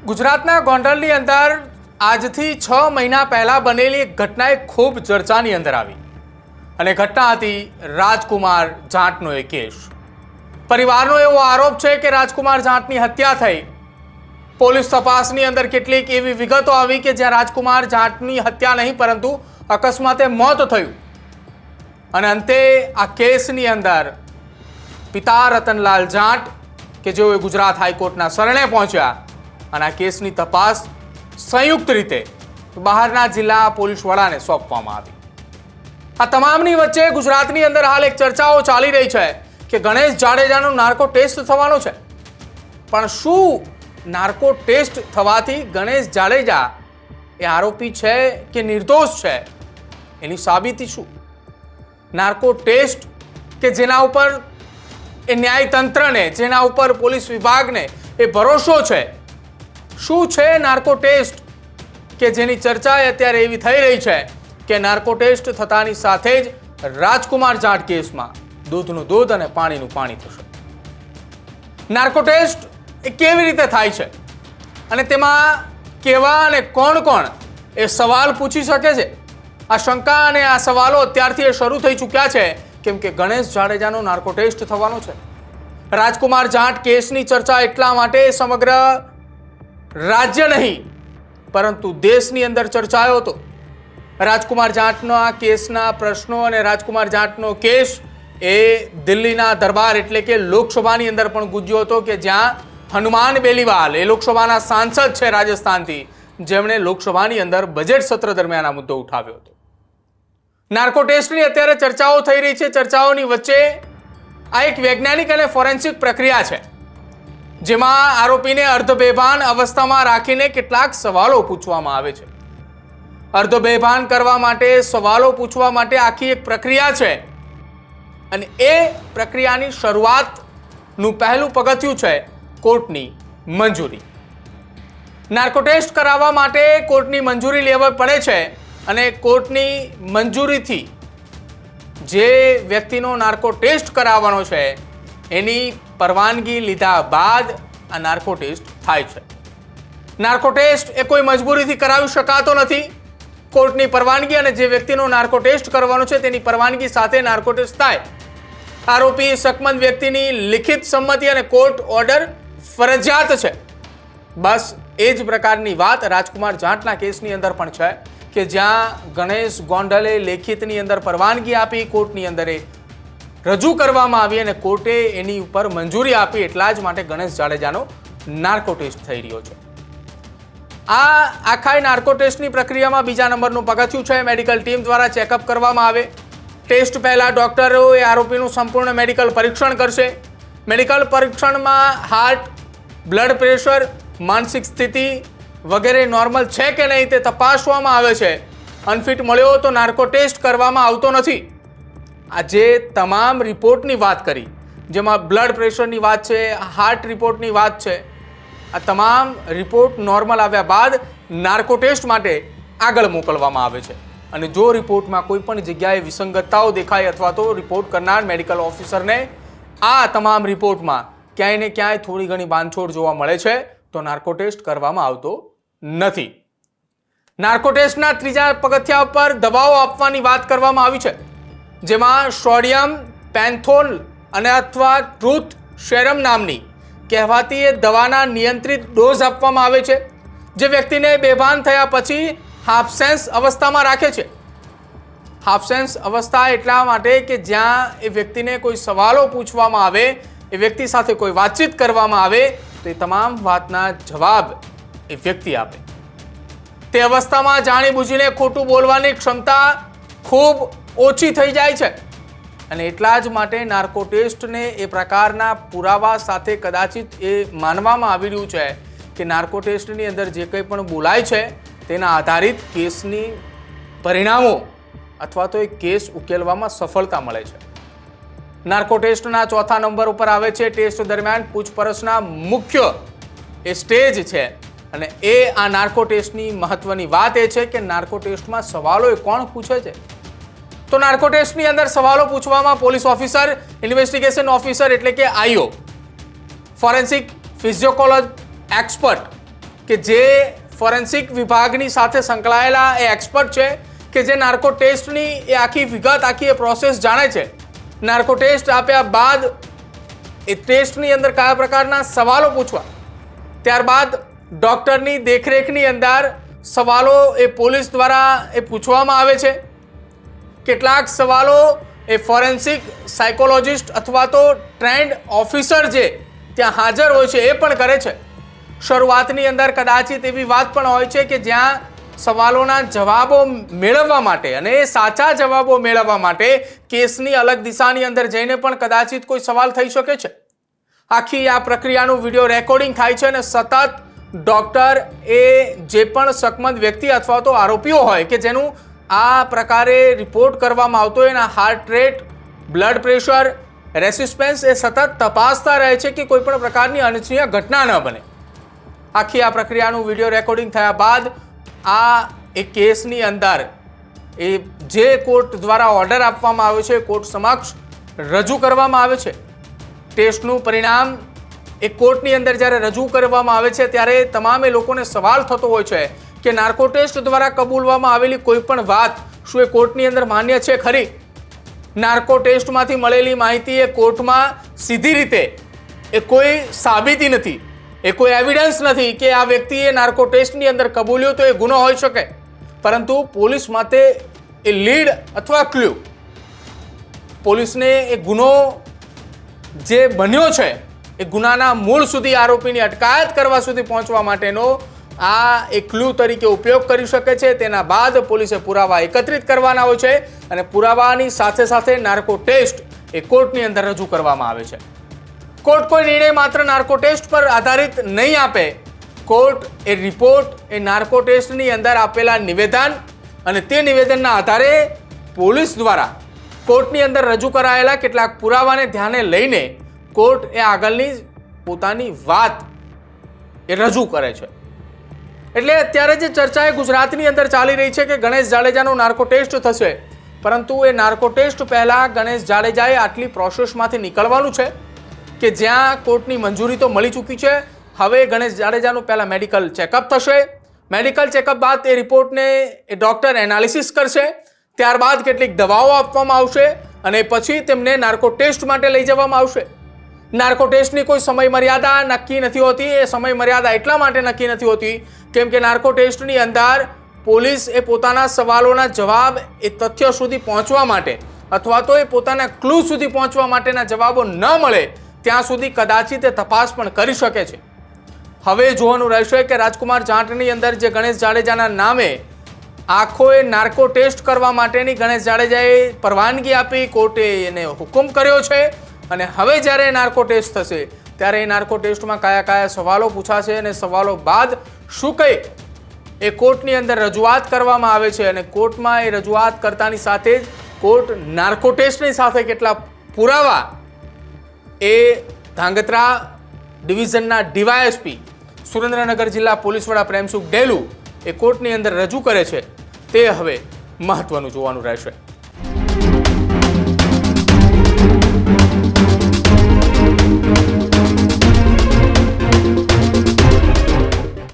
ગુજરાતના ગોંડલની અંદર આજથી 6 મહિના પહેલા બનેલી એક ઘટના ખૂબ ચર્ચાની અંદર આવી અને ઘટના હતી રાજકુમાર જાટનો એક કેસ। પરિવારનો એવો આરોપ છે કે રાજકુમાર જાટની હત્યા થઈ। પોલીસ તપાસની અંદર કેટલીક એવી વિગતો આવી કે જ્યાં રાજકુમાર જાટની હત્યા નહીં પરંતુ અકસ્માતે મોત થયું અને અંતે આ કેસની અંદર પિતા રતનલાલ જાટ કે જેઓ ગુજરાત હાઈકોર્ટના શરણે પહોંચ્યા અને આ કેસની તપાસ સંયુક્ત રીતે બહારના જિલ્લા પોલીસ વડાને સોંપવામાં આવી। આ તમામની વચ્ચે ગુજરાતની અંદર હાલ એક ચર્ચાઓ ચાલી રહી છે કે ગણેશ જાડેજાનો નાર્કો ટેસ્ટ થવાનો છે, પણ શું નાર્કો ટેસ્ટ થવાથી ગણેશ જાડેજા એ આરોપી છે કે નિર્દોષ છે એની સાબિતી શું? નાર્કો ટેસ્ટ કે જેના ઉપર એ ન્યાયતંત્રને, જેના ઉપર પોલીસ વિભાગને એ ભરોસો છે, શું છે નાર્કો ટેસ્ટ કે જેની ચર્ચા અત્યારે એવી થઈ રહી છે કે નાર્કો ટેસ્ટ થતાની સાથે જ રાજકુમાર જાટ કેસમાં દૂધનું દૂધ અને પાણીનું પાણી થશે। નાર્કો ટેસ્ટ એ કેવી રીતે થાય છે અને તેમાં કેવા અને કોણ કોણ એ સવાલ પૂછી શકે છે? આ શંકા અને આ સવાલો અત્યારથી એ શરૂ થઈ ચૂક્યા છે કેમ કે ગણેશ જાડેજાનો નાર્કો ટેસ્ટ થવાનો છે। રાજકુમાર જાટ કેસની ચર્ચા એટલા માટે સમગ્ર રાજ્ય નહીં પરંતુ દેશની અંદર ચર્ચાયો હતો। રાજકુમાર જાટનો આ કેસના પ્રશ્નો અને રાજકુમાર જાટનો કેસ એ દિલ્હીના દરબાર એટલે કે લોકસભાની અંદર પણ ગુંજ્યો હતો કે જ્યાં હનુમાન બેલીવાલ એ લોકસભાના સાંસદ છે રાજસ્થાનથી, જેમણે લોકસભાની અંદર બજેટ સત્ર દરમિયાન આ મુદ્દો ઉઠાવ્યો હતો। નાર્કો ટેસ્ટની અત્યારે ચર્ચાઓ થઈ રહી છે। ચર્ચાઓની વચ્ચે આ એક વૈજ્ઞાનિક અને ફોરેન્સિક પ્રક્રિયા છે જેમાં આરોપીને અર્ધબેભાન અવસ્થામાં રાખીને કેટલાક સવાલો પૂછવામાં આવે છે। અર્ધબેભાન કરવા માટે, સવાલો પૂછવા માટે આખી એક પ્રક્રિયા છે અને એ પ્રક્રિયાની શરૂઆતનું પહેલું પગથિયું છે કોર્ટની મંજૂરી। નાર્કો ટેસ્ટ કરાવવા માટે કોર્ટની મંજૂરી લેવી પડે છે અને કોર્ટની મંજૂરીથી જે વ્યક્તિનો નાર્કો ટેસ્ટ કરાવવાનો છે એની પરવાનગી લીધા બાદ આ નાર્કો ટેસ્ટ થાય છે। નાર્કો ટેસ્ટ એ કોઈ મજબૂરીથી કરાવી શકાતો નથી। કોર્ટની પરવાનગી અને જે વ્યક્તિનો નાર્કો ટેસ્ટ કરવાનો છે તેની પરવાનગી સાથે નાર્કો ટેસ્ટ થાય। આરોપી શકમંદ વ્યક્તિની લિખિત સંમતિ અને કોર્ટ ઓર્ડર ફરજિયાત છે। બસ એ જ પ્રકારની વાત રાજકુમાર જાટના કેસની અંદર પણ છે કે જ્યાં ગણેશ ગોંડલે લેખિતની અંદર પરવાનગી આપી, કોર્ટની અંદર રજૂ કરવામાં આવી અને કોર્ટે એની ઉપર મંજૂરી આપી, એટલા જ માટે ગણેશ જાડેજાનો નાર્કો ટેસ્ટ થઈ રહ્યો છે। આ આખા નાર્કો ટેસ્ટની પ્રક્રિયામાં બીજા નંબરનું પગથિયું છે મેડિકલ ટીમ દ્વારા ચેકઅપ કરવામાં આવે। ટેસ્ટ પહેલાં ડૉક્ટરો એ આરોપીનું સંપૂર્ણ મેડિકલ પરીક્ષણ કરશે। મેડિકલ પરીક્ષણમાં હાર્ટ, બ્લડ પ્રેશર, માનસિક સ્થિતિ વગેરે નોર્મલ છે કે નહીં તે તપાસવામાં આવે છે। અનફિટ મળ્યો તો નાર્કો ટેસ્ટ કરવામાં આવતો નથી। આ જે તમામ રિપોર્ટની વાત કરી, જેમાં બ્લડ પ્રેશરની વાત છે, હાર્ટ રિપોર્ટની વાત છે, આ તમામ રિપોર્ટ નોર્મલ આવ્યા બાદ નાર્કો ટેસ્ટ માટે આગળ મોકલવામાં આવે છે અને જો રિપોર્ટમાં કોઈ પણ જગ્યાએ વિસંગતતાઓ દેખાય અથવા તો રિપોર્ટ કરનાર મેડિકલ ઓફિસરને આ તમામ રિપોર્ટમાં ક્યાંય ને ક્યાંય થોડી ઘણી બાંધછોડ જોવા મળે છે તો નાર્કો ટેસ્ટ કરવામાં આવતો નથી। નાર્કો ટેસ્ટના ત્રીજા પગથિયા પર દવાઓ આપવાની વાત કરવામાં આવી છે જેમાં સોડિયમ પેન્થોલ અને અથવા ટ્રુથ સેરમ નામની કહેવાતી એ દવાના નિયંત્રિત ડોઝ આપવામાં આવે છે જે વ્યક્તિને બેભાન થયા પછી હાફસેન્સ અવસ્થામાં રાખે છે। હાફસેન્સ અવસ્થા એટલા માટે કે જ્યાં એ વ્યક્તિને કોઈ સવાલો પૂછવામાં આવે, એ વ્યક્તિ સાથે કોઈ વાતચીત કરવામાં આવે તો એ તમામ વાતના જવાબ એ વ્યક્તિ આપે। તે અવસ્થામાં જાણીબૂજીને ખોટું બોલવાની ક્ષમતા ખૂબ ઓછી થઈ જાય છે અને એટલા જ માટે નાર્કો ટેસ્ટને એ પ્રકારના પુરાવા સાથે કદાચિત એ માનવામાં આવી રહ્યું છે કે નાર્કો ટેસ્ટની અંદર જે કંઈ પણ બોલાય છે તેના આધારિત કેસની પરિણામો અથવા તો એ કેસ ઉકેલવામાં સફળતા મળે છે। નાર્કો ટેસ્ટના ચોથા નંબર ઉપર આવે છે ટેસ્ટ દરમિયાન પૂછપરછના મુખ્ય એ સ્ટેજ છે અને એ આ નાર્કો ટેસ્ટની મહત્વની વાત એ છે કે નાર્કો ટેસ્ટમાં સવાલો એ કોણ પૂછે છે? તો નાર્કો ટેસ્ટની અંદર સવાલો પૂછવામાં પોલીસ ઓફિસર, ઇન્વેસ્ટિગેશન ઓફિસર એટલે કે આઈઓ, ફોરેન્સિક ફિઝિયોલોજી એક્સપર્ટ કે જે ફોરેન્સિક વિભાગની સાથે સંકળાયેલા એ એક્સપર્ટ છે કે જે નાર્કો ટેસ્ટની એ આખી વિગત, આખી એ પ્રોસેસ જાણે છે. નાર્કો ટેસ્ટ આપ્યા બાદ એ ટેસ્ટની અંદર કયા પ્રકારના સવાલો પૂછવા, ત્યારબાદ ડૉક્ટરની દેખરેખની અંદર સવાલો એ પોલીસ દ્વારા એ પૂછવામાં આવે છે. કેટલાક સવાલો એ ફોરેન્સિક સાયકોલોજિસ્ટ અથવા તો ટ્રેન્ડ ઓફિસર જે ત્યાં હાજર હોય છે એ પણ કરે છે. શરૂઆતની અંદર કદાચિત એવી વાત પણ હોય છે કે જ્યાં સવાલોના જવાબો મેળવવા માટે અને એ સાચા જવાબો મેળવવા માટે કેસની અલગ દિશાની અંદર જઈને પણ કદાચિત કોઈ સવાલ થઈ શકે છે. આખી આ પ્રક્રિયાનું વિડીયો રેકોર્ડિંગ થાય છે અને સતત ડૉક્ટર એ જે પણ શકમંદ વ્યક્તિ અથવા તો આરોપીઓ હોય કે જેનું આ પ્રકારે રિપોર્ટ કરવામાં આવતો હોય એના heart rate, blood pressure, resistance એ સતત તપાસતા રહે છે કે કોઈ પણ પ્રકારની અનિચ્છનીય ઘટના ન બને. આખી આ પ્રક્રિયાનું વિડીયો રેકોર્ડિંગ થયા બાદ આ એ કેસની અંદર એ જે કોર્ટ દ્વારા ઓર્ડર આપવામાં આવ્યો છે કોર્ટ સમક્ષ રજૂ કરવામાં આવે છે. ટેસ્ટનું પરિણામ એ કોર્ટની અંદર જ્યારે રજૂ કરવામાં આવે છે ત્યારે તમામ એ લોકોને સવાલ થતો હોય છે કે નાર્કો ટેસ્ટ દ્વારા કબૂલવામાં આવેલી કોઈ પણ વાત શું એ કોર્ટની અંદર માન્ય છે ખરી? નાર્કો ટેસ્ટમાંથી મળેલી માહિતી એ કોર્ટમાં સીધી રીતે એ કોઈ સાબિતી નથી, એ કોઈ એવિડન્સ નથી કે આ વ્યક્તિએ નાર્કો ટેસ્ટની અંદર કબૂલ્યો તો એ ગુનો હોઈ શકે. પરંતુ પોલીસ માટે એ લીડ અથવા ક્લ્યુ, પોલીસને એ ગુનો જે બન્યો છે એ ગુનાના મૂળ સુધી, આરોપીની અટકાયત કરવા સુધી પહોંચવા માટેનો આ એક ક્લુ તરીકે ઉપયોગ કરી શકે છે. તેના બાદ પોલીસે પુરાવા એકત્રિત કરવાના હોય છે અને પુરાવાની સાથે સાથે નાર્કો ટેસ્ટ એ કોર્ટની અંદર રજૂ કરવામાં આવે છે. કોર્ટ કોઈ નિર્ણય માત્ર નાર્કો ટેસ્ટ પર આધારિત નહીં આપે. કોર્ટ એ રિપોર્ટ એ નાર્કો ટેસ્ટની અંદર આપેલા નિવેદન અને તે નિવેદનના આધારે પોલીસ દ્વારા કોર્ટની અંદર રજૂ કરાયેલા કેટલાક પુરાવાને ધ્યાને લઈને કોર્ટ એ આગળની પોતાની વાત એ રજૂ કરે છે. એટલે અત્યારે જે ચર્ચા એ ગુજરાતની અંદર ચાલી રહી છે કે ગણેશ જાડેજાનો નાર્કો ટેસ્ટ થશે, પરંતુ એ નાર્કો ટેસ્ટ પહેલાં ગણેશ જાડેજાએ આટલી પ્રોસેસમાંથી નીકળવાનું છે કે જ્યાં કોર્ટની મંજૂરી તો મળી ચૂકી છે. હવે ગણેશ જાડેજાનું પહેલાં મેડિકલ ચેકઅપ થશે. મેડિકલ ચેકઅપ બાદ એ રિપોર્ટને એ ડૉક્ટર એનાલિસિસ કરશે. ત્યારબાદ કેટલીક દવાઓ આપવામાં આવશે અને પછી તેમને નાર્કો ટેસ્ટ માટે લઈ જવામાં આવશે. નાર્કો ટેસ્ટની કોઈ સમય મર્યાદા નક્કી નથી હોતી. એ સમય મર્યાદા એટલા માટે નક્કી નથી હોતી કેમ કે નાર્કો ટેસ્ટની અંદર પોલીસ એ પોતાના સવાલોના જવાબ એ તથ્ય સુધી પહોંચવા માટે અથવા તો એ પોતાના ક્લુ સુધી પહોંચવા માટેના જવાબો ન મળે ત્યાં સુધી કદાચિત એ તપાસ પણ કરી શકે છે. હવે જોવાનું રહેશે કે રાજકુમાર જાટની અંદર જે ગણેશ જાડેજાના નામે આખો એ નાર્કો ટેસ્ટ કરવા માટેની ગણેશ જાડેજાએ પરવાનગી આપી, કોર્ટે એને હુકમ કર્યો છે અને હવે જ્યારે નાર્કો ટેસ્ટ થશે ત્યારે એ નાર્કો ટેસ્ટમાં કયા કયા સવાલો પૂછાશે અને સવાલો બાદ શું કંઈ એ કોર્ટની અંદર રજૂઆત કરવામાં આવે છે અને કોર્ટમાં એ રજૂઆત કરતાની સાથે જ કોર્ટ નાર્કો ટેસ્ટની સાથે કેટલા પુરાવા એ ધાંગધ્રા ડિવિઝનના ડીવાયએસપી સુરેન્દ્રનગર જિલ્લા પોલીસ વડા પ્રેમસુખ ડેલુ એ કોર્ટની અંદર રજૂ કરે છે તે હવે મહત્વનું જોવાનું રહેશે.